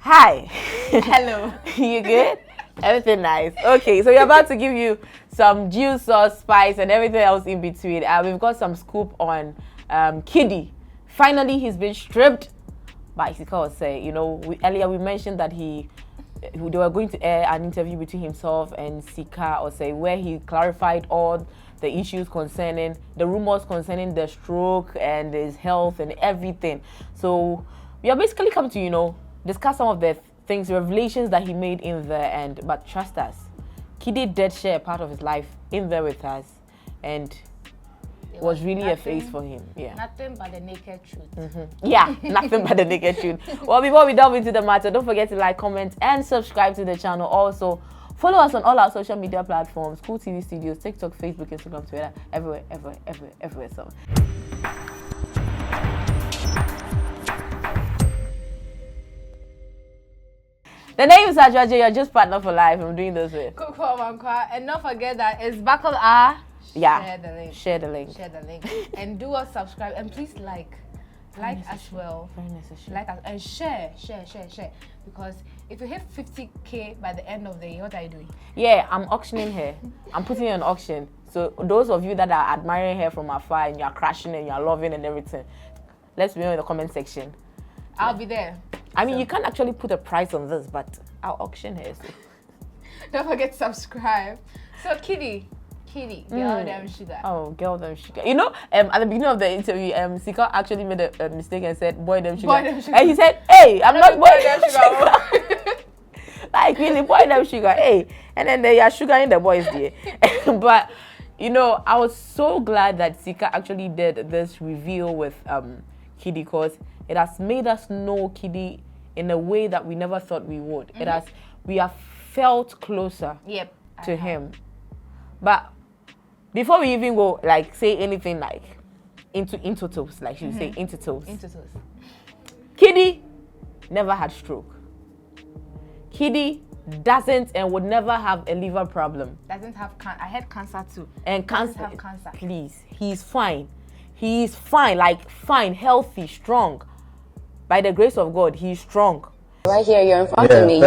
Hi. Hello. You good? Everything nice. Okay, so we're about to give you some juice or spice and everything else in between. We've got some scoop on Kidi. Finally, he's been stripped by Sika. Earlier we mentioned that they were going to air an interview between himself and Sika where he clarified all the issues concerning the rumors concerning the stroke and his health and everything. So we are basically come to discuss some of the things, revelations that he made in there. And but trust us, Kidi did share a part of his life in there with us, and it was really a phase for him. Yeah, nothing but the naked truth. Yeah, nothing but the naked truth. Well, before we delve into the matter, don't forget to like, comment, and subscribe to the channel. Also, follow us on all our social media platforms: Kool TV Studios, TikTok, Facebook, Instagram, Twitter, everywhere. So. The name is Ajaja, you're just partner for life. I'm doing this with And don't forget that it's Buckle R. Yeah. Share the link. And do us subscribe and please like as well. Very necessary. Like us and share. Because if you hit 50K by the end of the year, what are you doing? Yeah, I'm auctioning her. I'm putting it on auction. So those of you that are admiring her from afar and you're crashing and you're loving and everything, let's be in the comment section. I'll be there. I mean, you can't actually put a price on this, but I'll auction her. So. Don't forget to subscribe. So, Kidi, girl them sugar. Oh, girl them sugar. At the beginning of the interview, Sika actually made a mistake and said, boy them sugar. Boy them sugar. And he said, hey, I'm not boy them sugar. Like, really, boy them sugar. Hey. And then they are sugar in the boys there. But, I was so glad that Sika actually did this reveal with Kidi, because it has made us know Kidi in a way that we never thought we would. We have felt closer to him. But before we even go, say anything into toes, like you say, into toes. Kidi never had stroke. Kidi doesn't and would never have a liver problem. Doesn't have cancer. I had cancer too. And cancer. Have cancer. Please, he's fine. He's fine, fine, healthy, strong. By the grace of God, he's strong. Right here, you're in front of me.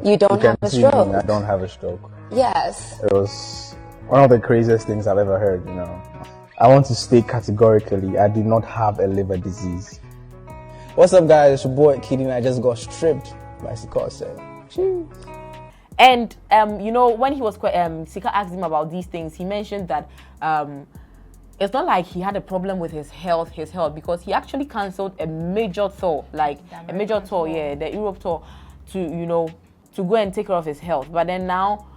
You don't have a stroke. I don't have a stroke. Yes. It was one of the craziest things I've ever heard, I want to state categorically, I do not have a liver disease. What's up, guys? It's your boy Kidi, and I just got stripped, like Sika said. Jeez. And, when he was, Sika asked him about these things, he mentioned that it's not like he had a problem with his health, because he actually cancelled a major tour, the Europe tour, to go and take care of his health. But then now,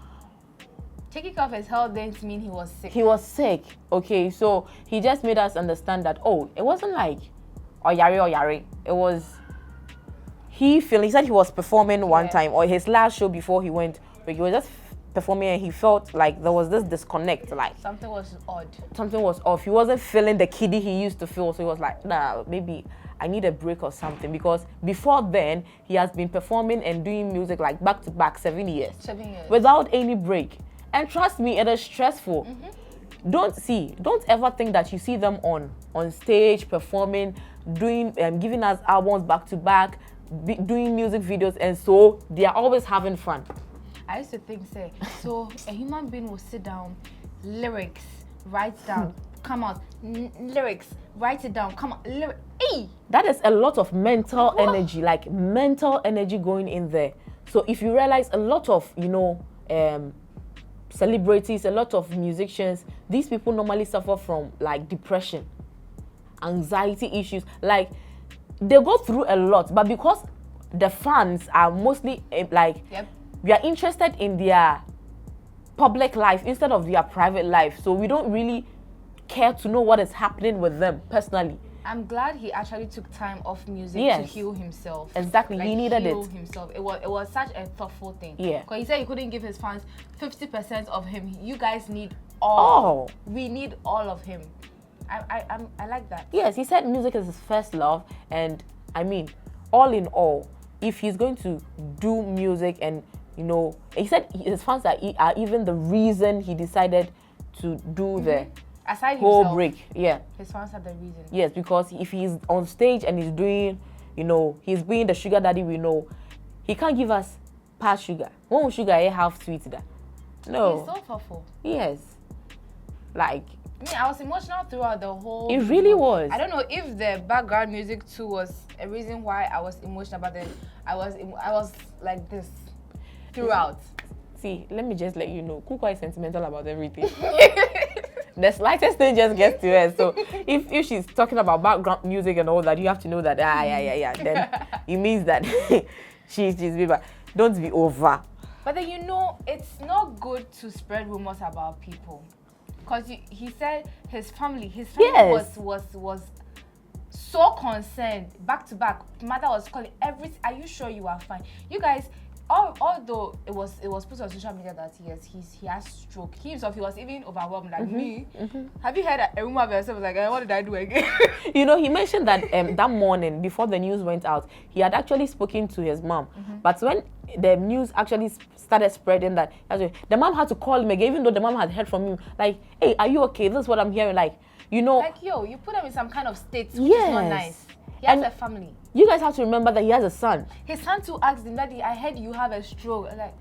taking care of his health didn't mean he was sick. He was sick, okay? So he just made us understand that, it wasn't like, yari. It was, he said he was performing one time, or his last show before he went, but he was just performing and he felt like there was this disconnect, something was odd. Something was off. He wasn't feeling the Kidi he used to feel, so he was like, nah, maybe I need a break or something, because before then he has been performing and doing music back to back 7 years. 7 years. Without any break. And trust me, it is stressful. Don't ever think that you see them on stage performing, doing giving us albums back to back, doing music videos, and so they are always having fun. I used to think, so a human being will sit down, lyrics, write down, come out, lyrics, write it down, come out, lyrics. Hey! That is a lot of mental energy, mental energy going in there. So if you realize a lot of, celebrities, a lot of musicians, these people normally suffer from depression, anxiety issues. They go through a lot, but because the fans are mostly we are interested in their public life instead of their private life, so we don't really care to know what is happening with them personally. I'm glad he actually took time off music to heal himself. Exactly, he needed heal himself. It was such a thoughtful thing. Yeah. Because he said he couldn't give his fans 50% of him. You guys need all. We need all of him. I like that. Yes, he said music is his first love, and I mean, all in all, if he's going to do music and he said his fans are even the reason he decided to do the aside whole himself, break. Yeah, his fans are the reason. Yes, because if he's on stage and he's doing you know, he's being the sugar daddy we know. He can't give us past sugar. When will sugar half sweet that? No. He's so thoughtful. Yes. Like, I was emotional throughout the whole It really was. I don't know if the background music too was a reason why I was emotional, but then I was like this throughout. See, let me just let you know, Kool is sentimental about everything. The slightest thing just gets to her. So if she's talking about background music and all that, you have to know that then it means that she's but don't be over. But then it's not good to spread rumors about people. Because he said his family Yes. was so concerned, back to back. Mother was calling are you sure you are fine? You guys, although it was put on social media that he has stroke. He himself, he was even overwhelmed like me. Have you heard a rumor of yourself like, what did I do again? You know, he mentioned that that morning before the news went out, he had actually spoken to his mom. But when the news actually started spreading, that the mom had to call him again, even though the mom had heard from him, like, hey, are you okay? This is what I'm hearing. Like, you know, like, you put him in some kind of state, which is not nice. He has a family. You guys have to remember that he has a son. His son too asked him, Daddy, I heard you have a stroke. Like,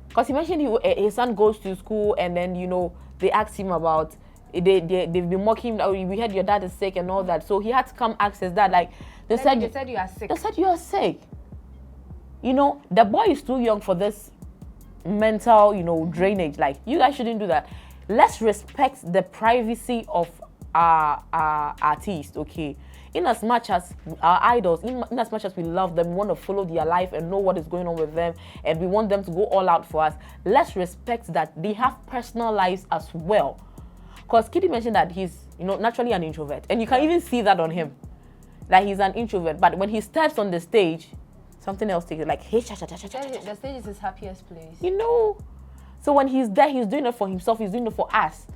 because he mentioned his son goes to school, and then, you know, they asked him about, they've been mocking him, oh, we heard your dad is sick and all that. So he had to come ask his dad, like, they said you are sick. They said you are sick. You know, the boy is too young for this mental, you know, drainage. Like, you guys shouldn't do that. Let's respect the privacy of our artists, okay? In as much as our idols, in as much as we love them, we want to follow their life and know what is going on with them, and we want them to go all out for us, let's respect that they have personal lives as well. Because Kidi mentioned that he's, you know, naturally an introvert, and you can even see that on him, that he's an introvert. But when he steps on the stage, something else takes it, like, hey, the stage is his happiest place. You know, so when he's there, he's doing it for himself, he's doing it for us.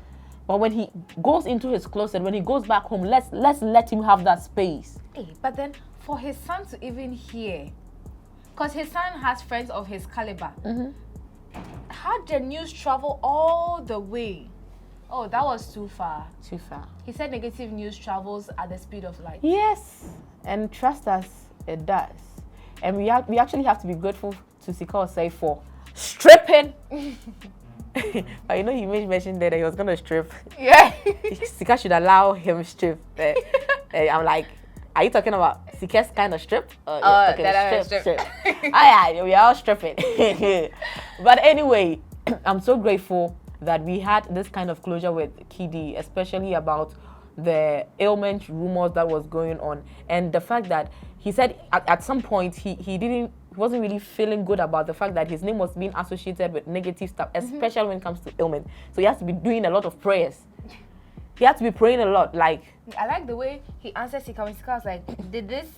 But when he goes into his closet, when he goes back home, let's let him have that space. Hey, but then for his son to even hear, because his son has friends of his caliber, how did the news travel all the way? Oh, that was too far. Too far. He said negative news travels at the speed of light. Yes, and trust us, it does. And we actually have to be grateful to Sika Osei for stripping. But you know, he mentioned that he was gonna strip. Yeah. Sika should allow him strip. I'm like, are you talking about Sika's kind of strip? Or that strip. Yeah, we are all stripping. But anyway, I'm so grateful that we had this kind of closure with Kidi, especially about the ailment rumors that was going on, and the fact that he said at some point he wasn't really feeling good about the fact that his name was being associated with negative stuff, especially when it comes to ailment. So he has to be doing a lot of prayers. He has to be praying a lot. Like, I like the way he answered Sika when Sika was like, did this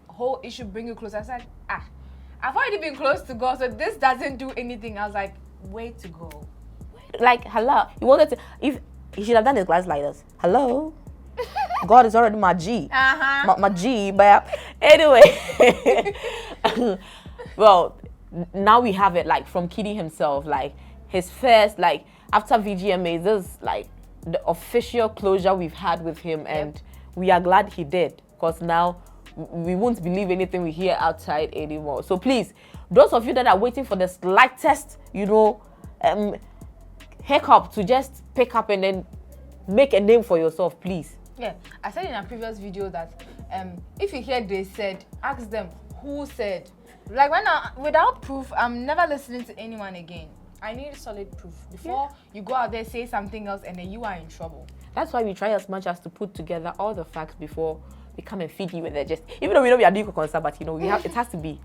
whole issue bring you close? I was like, I've already been close to God, so this doesn't do anything. I was like, way to go. Like, hello. He wanted to, if he should have done his glass like this. Hello. God is already my G. My G, but anyway. Well, now we have it, like, from Kidi himself, like, his first, like, after VGMA, this is, like, the official closure we've had with him, and we are glad he did, because now we won't believe anything we hear outside anymore. So please, those of you that are waiting for the slightest, you know, hiccup to just pick up and then make a name for yourself, please. Yeah, I said in a previous video that if you hear they said, ask them who said. Like, without proof, I'm never listening to anyone again. I need solid proof before you go out there, say something else, and then you are in trouble. That's why we try as much as to put together all the facts before we come and feed you with it. Just even though we know we are doing concern, but you know it has to be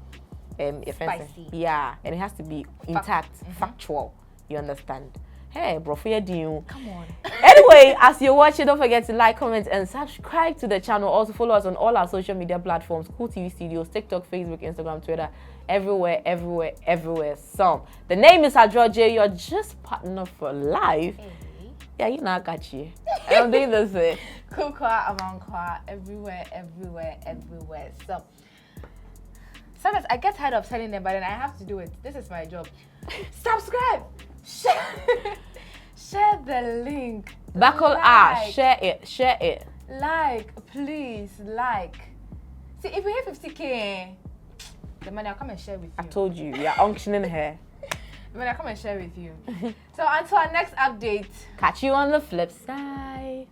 spicy. Yeah, and it has to be intact, factual. You understand? Hey, bro, for you. Come on. Anyway, as you're watching, don't forget to like, comment, and subscribe to the channel. Also, follow us on all our social media platforms: Kool Studios, TikTok, Facebook, Instagram, Twitter, everywhere. So, the name is Adro J. You're just partner for life. Hey. Yeah, you know I got you. I'm doing this way. Kool, everywhere. So, sometimes I get tired of telling them, but then I have to do it. This is my job. Subscribe. Share the link. Buckle share it. Like, please, like. See, if we hit 50K, the money I'll come and share with you. I told you, we are auctioning her. The money I'll come and share with you. So until our next update. Catch you on the flip side.